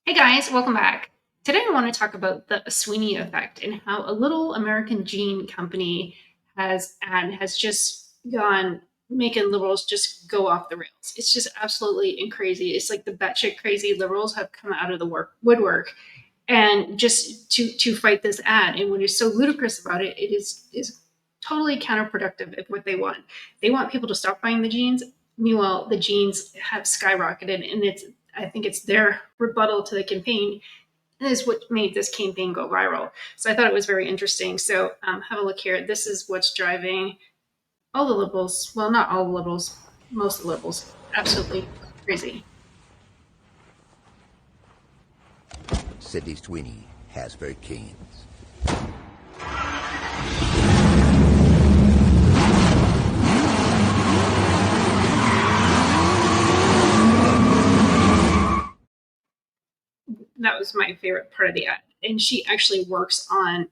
Hey guys, welcome back. Today I want to talk about the Sweeney effect and how a little American jean company has just gone making liberals just go off the rails. It's just absolutely crazy. It's like the batshit crazy liberals have come out of the woodwork and just to fight this ad. And what is so ludicrous about it, it is totally counterproductive of what they want. They want people to stop buying the jeans. Meanwhile, the jeans have skyrocketed, and I think it's their rebuttal to the campaign is what made this campaign go viral. So I thought it was very interesting. So have a look here. This is what's driving all the liberals. Well, not all the liberals, most of the liberals. Absolutely crazy. Sydney Sweeney has very keen. That was my favorite part of the ad. And she actually works on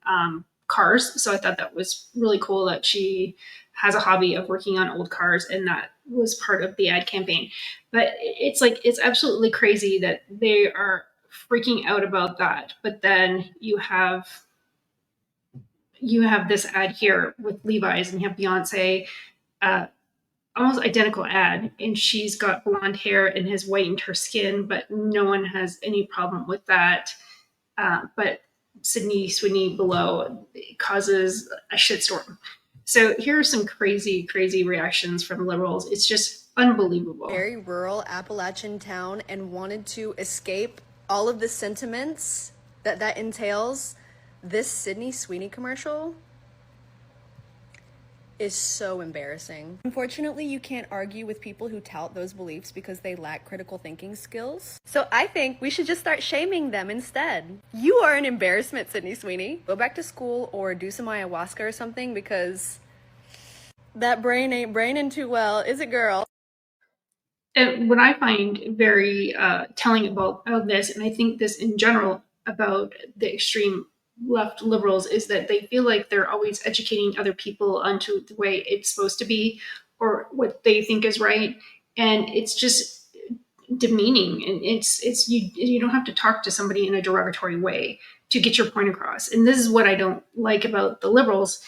cars. So I thought that was really cool that she has a hobby of working on old cars, and that was part of the ad campaign. But it's like, it's absolutely crazy that they are freaking out about that. But then you have this ad here with Levi's, and you have Beyonce, uh, almost identical ad, and she's got blonde hair and has whitened her skin, but no one has any problem with that. But Sydney Sweeney below causes a shitstorm. So here are some crazy, crazy reactions from liberals. It's just unbelievable. Very rural Appalachian town and wanted to escape all of the sentiments that entails. This Sydney Sweeney commercial is so embarrassing. Unfortunately, you can't argue with people who tout those beliefs because they lack critical thinking skills. So I think we should just start shaming them instead. You are an embarrassment, Sydney Sweeney. Go back to school or do some ayahuasca or something, because that brain ain't braining too well, is it, girl? And what I find very telling about this, and I think this in general about the extreme left liberals, is that they feel like they're always educating other people onto the way it's supposed to be or what they think is right. And it's just demeaning, and it's you don't have to talk to somebody in a derogatory way to get your point across. And this is what I don't like about the liberals.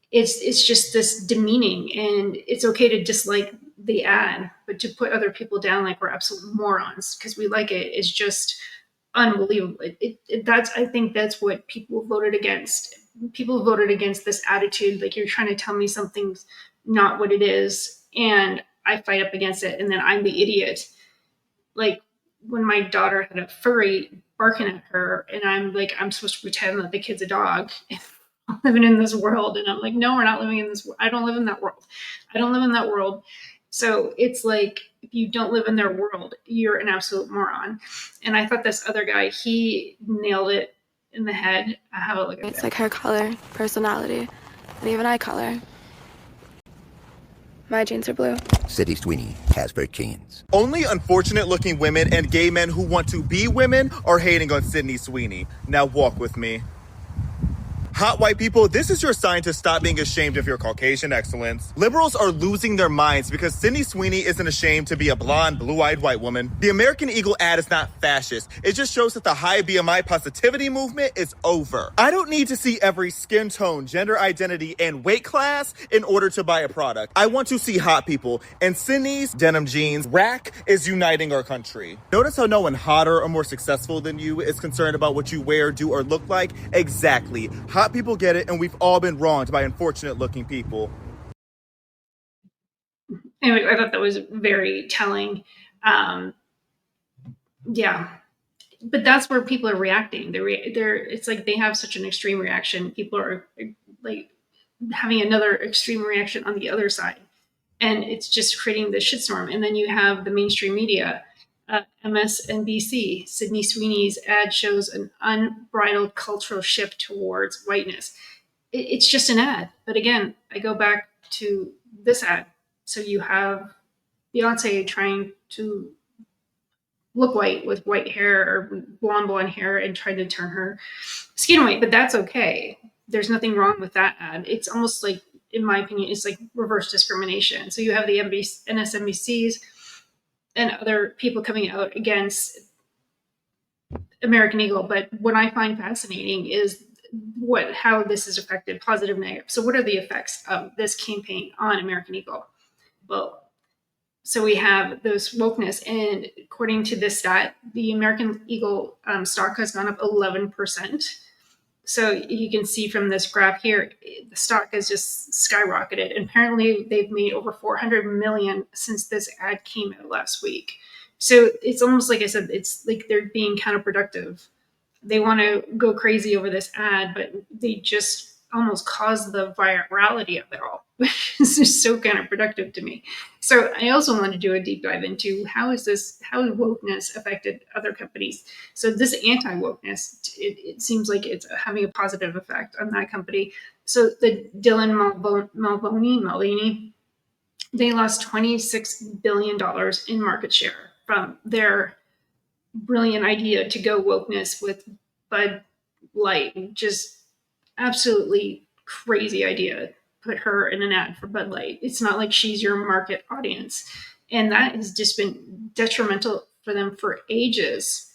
It's just this demeaning, and it's okay to dislike the ad, but to put other people down like we're absolute morons because we like it is just unbelievable. That's, I think that's what people voted against. People voted against this attitude, like you're trying to tell me something's not what it is, and I fight up against it, and then I'm the idiot. Like when my daughter had a furry barking at her, and I'm like, I'm supposed to pretend that the kid's a dog. Living in this world, and I'm like, no, we're not living in this. I don't live in that world. I don't live in that world. So it's like, if you don't live in their world, you're an absolute moron. And I thought this other guy, he nailed it in the head. Have a look at It's it. like her color, personality, and even eye color. My jeans are blue. Sydney Sweeney has very keen. Only unfortunate looking women and gay men who want to be women are hating on Sydney Sweeney. Now walk with me. Hot white people, this is your sign to stop being ashamed of your Caucasian excellence. Liberals are losing their minds because Sydney Sweeney isn't ashamed to be a blonde, blue-eyed white woman. The American Eagle ad is not fascist. It just shows that the high BMI positivity movement is over. I don't need to see every skin tone, gender identity, and weight class in order to buy a product. I want to see hot people, and Sydney's denim jeans rack is uniting our country. Notice how no one hotter or more successful than you is concerned about what you wear, do, or look like? Exactly. Hot people get it, and we've all been wronged by unfortunate looking people. Anyway, I thought that was very telling. Yeah, but that's where people are reacting. They're it's like they have such an extreme reaction. People are like having another extreme reaction on the other side, and it's just creating the shitstorm. And then you have the mainstream media, MSNBC. Sydney Sweeney's ad shows an unbridled cultural shift towards whiteness. It's just an ad, but again, I go back to this ad. So you have Beyonce trying to look white with white hair or blonde hair and trying to turn her skin white, but that's okay. There's nothing wrong with that ad. It's almost like, in my opinion, it's like reverse discrimination. So you have the NSNBCs and other people coming out against American Eagle. But what I find fascinating is how this has affected positive, negative. So what are the effects of this campaign on American Eagle? Well, so we have those wokeness, and according to this stat, the American Eagle stock has gone up 11%. So you can see from this graph here, the stock has just skyrocketed. And apparently, they've made over 400 million since this ad came out last week. So it's almost like I said, it's like they're being counterproductive. They want to go crazy over this ad, but they just almost cause the virality of it all, which is just so counterproductive to me. So I also want to do a deep dive into how has wokeness affected other companies. So this anti-wokeness, it seems like it's having a positive effect on that company. So the Mulvaney, they lost $26 billion in market share from their brilliant idea to go wokeness with Bud Light. Just absolutely crazy idea. Put her in an ad for Bud Light. It's not like she's your market audience. And that has just been detrimental for them for ages.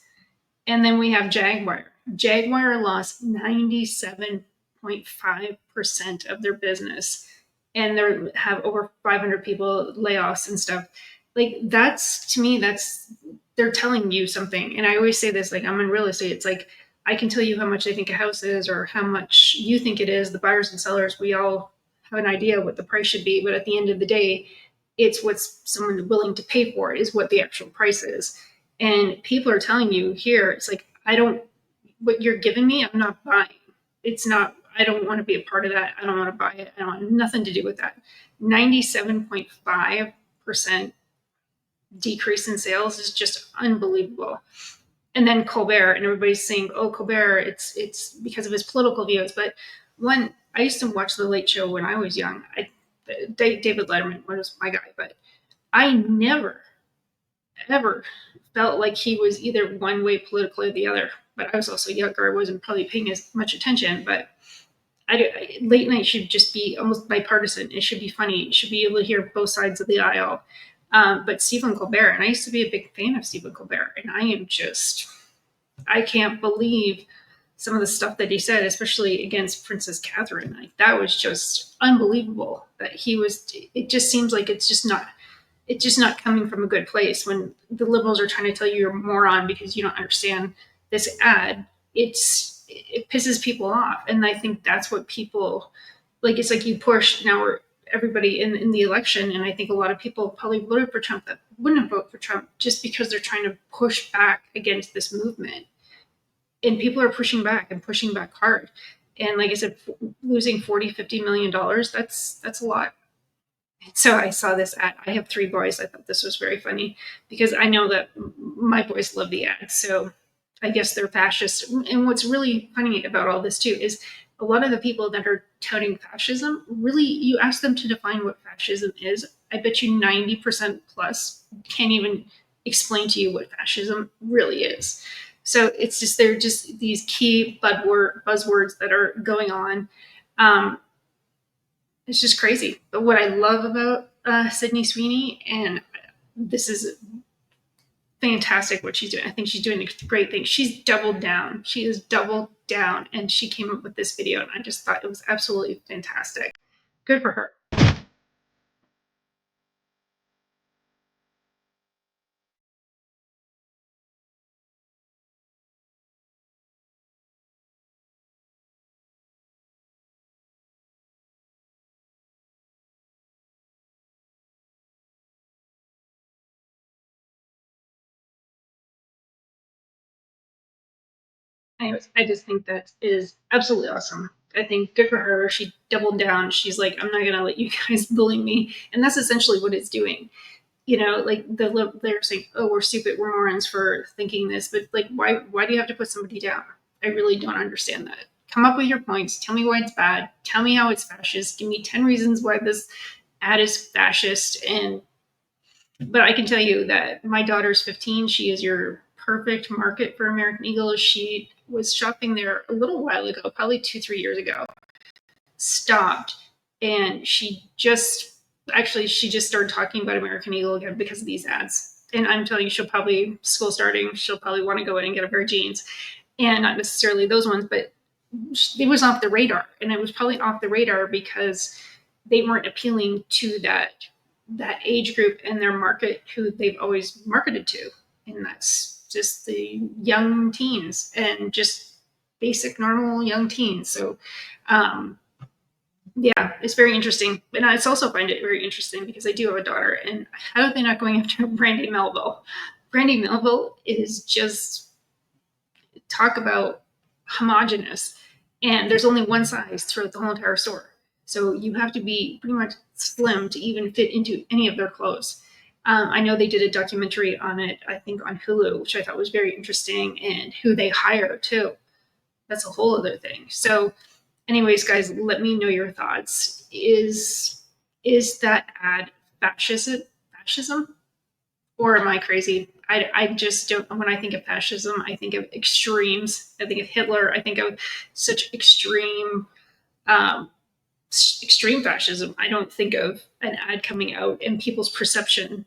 And then we have Jaguar. Jaguar lost 97.5% of their business, and they have over 500 people layoffs and stuff. Like, that's, to me, they're telling you something. And I always say this, like, I'm in real estate. It's like, I can tell you how much I think a house is or how much you think it is. The buyers and sellers, we all have an idea what the price should be. But at the end of the day, it's what's someone willing to pay for is what the actual price is. And people are telling you here, it's like, what you're giving me, I'm not buying. It's not, I don't want to be a part of that. I don't want to buy it. I don't want nothing to do with that. 97.5% decrease in sales is just unbelievable. And then Colbert, and everybody's saying, "Oh, Colbert, it's because of his political views." But I used to watch The Late Show when I was young. David Letterman was my guy, but I never, ever felt like he was either one way politically or the other. But I was also younger; I wasn't probably paying as much attention. But late night should just be almost bipartisan. It should be funny. You should be able to hear both sides of the aisle. But Stephen Colbert, and I used to be a big fan of Stephen Colbert, and I can't believe some of the stuff that he said, especially against Princess Catherine. Like, that was just unbelievable. It just seems like it's just not coming from a good place. When the liberals are trying to tell you you're a moron because you don't understand this ad, it pisses people off. And I think that's what people like. It's like you push now everybody in the election, and I think a lot of people probably voted for Trump that wouldn't vote for Trump just because they're trying to push back against this movement. And people are pushing back and pushing back hard. And like I said, losing 40-50 million dollars, that's a lot. So I saw this ad. I have 3 boys. I thought this was very funny because I know that my boys love the ad. So I guess they're fascist. And what's really funny about all this too is a lot of the people that are touting fascism, really, you ask them to define what fascism is, I bet you 90% plus can't even explain to you what fascism really is. So it's just, they're just these key buzzwords that are going on. It's just crazy. But what I love about Sydney Sweeney, and this is fantastic what she's doing. I think she's doing a great thing. She's doubled down. She has doubled down, and she came up with this video, and I just thought it was absolutely fantastic. Good for her. Anyways, I just think that is absolutely awesome. I think good for her. She doubled down. She's like, I'm not going to let you guys bully me. And that's essentially what it's doing. You know, like they're saying, oh, we're stupid, we're morons for thinking this. But like, why do you have to put somebody down? I really don't understand that. Come up with your points. Tell me why it's bad. Tell me how it's fascist. Give me 10 reasons why this ad is fascist. But I can tell you that my daughter's 15. She is your perfect market for American Eagle. She was shopping there a little while ago, probably 2-3 years ago, stopped, and she just started talking about American Eagle again because of these ads. And I'm telling you, school starting, she'll probably want to go in and get a pair of jeans, and not necessarily those ones, but it was off the radar. And it was probably off the radar because they weren't appealing to that age group and their market who they've always marketed to. And that's just the young teens and just basic, normal young teens. So, yeah, it's very interesting. And I also find it very interesting because I do have a daughter, and how are they not going after Brandy Melville? Brandy Melville is just, talk about homogenous, and there's only one size throughout the whole entire store. So you have to be pretty much slim to even fit into any of their clothes. I know they did a documentary on it, I think on Hulu, which I thought was very interesting, and who they hire too. That's a whole other thing. So anyways, guys, let me know your thoughts. Is that ad fascism? Or am I crazy? I just don't. When I think of fascism, I think of extremes. I think of Hitler. I think of such extreme fascism. I don't think of an ad coming out and people's perception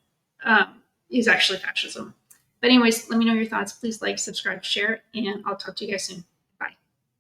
is actually fascism. But anyways, let me know your thoughts. Please like, subscribe, share, and I'll talk to you guys soon.